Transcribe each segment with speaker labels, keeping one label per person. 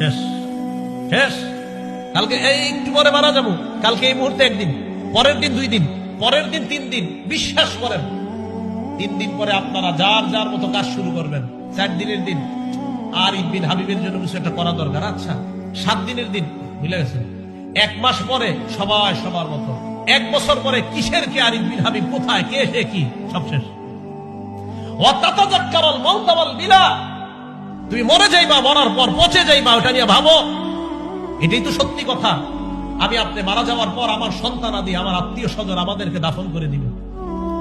Speaker 1: শেষ শেষ। কালকে এই একটু পরে মারা যাবো, কালকে এই মুহূর্তে একদিন, পরের দিন 2 দিন, পরের দিন 3 দিন। বিশ্বাস করেন 3 দিন পরে আপনারা যার যার মতো কাজ শুরু করবেন। 4 দিনের দিন আর ঈদ বিন হাবিবের জন্য কিছু একটা করা দরকার। আচ্ছা 7 দিনের দিন ভুলে গেছেন। 1 মাস পরে সবাই সবার মতো। 1 বছর পরে কিসের কি আর ঈদ বিন হাবিব কোথায়, কে সে কি, সব শেষ। তুমি মরে যাইবা, মরার পর পচে যাইবা, ওটা নিয়ে ভাবো। এটাই তো সত্যি কথা। আমি আপনি মারা যাওয়ার পর আমার সন্তান আদি, আমার আত্মীয় স্বজন আমাদেরকে দাফন করে দিবে।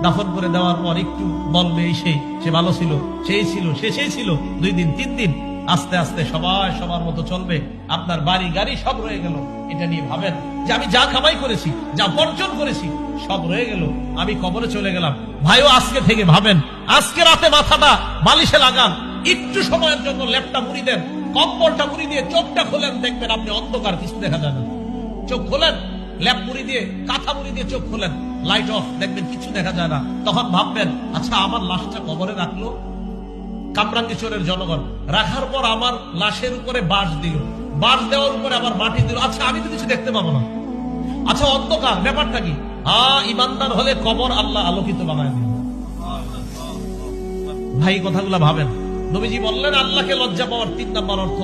Speaker 1: দাফন করে দেওয়ার পর একটু বলবে এই সে ভালো ছিল, সেই ছিল, সেই ছিল। 2 দিন 3 দিন আস্তে আস্তে সবাই সবার মতো চলবে। আপনার বাড়ি গাড়ি সব রয়ে গেল। এটা নিয়ে ভাবেন যে আমি যা কামাই করেছি, যা বর্জন করেছি, সব রয়ে গেল, আমি কবরে চলে গেলাম। ভাইও আজকে থেকে ভাবেন, আজকে রাতে মাথাটা বালিশে লাগান, একটু সময়ের জন্য ল্যাপটা মুড়ি দেন, কম্বলটা মুড়ি দিয়ে চোখটা খোলেন, দেখবেন আপনি অন্ধকার, কিছু দেখা যায় না। চোখ খোলেন, ল্যাপ মুড়ি দিয়ে, কাঁথা মুড়ি দিয়ে চোখ খোলেন, লাইট অফ, দেখবেন কিছু দেখা যায় না। তখন ভাববেন, আচ্ছা আমার লাশটা কবরে রাখলো কামরাঙ্গীরচরের জনগণ, রাখার পর আমার লাশের উপরে বাঁশ দিল, বাঁশ দেওয়ার উপরে আবার মাটি দিল। আচ্ছা আমি তো কিছু দেখতে পাবো না। আচ্ছা অন্ধকার, ব্যাপারটা কি? ইমানদার হলে কবর আল্লাহ আলোকিত বানায় দিল। ভাই কথাগুলা ভাবেন। নবীজি বললেন আল্লাহকে লজ্জা পাওয়ার 3 নম্বর অর্থ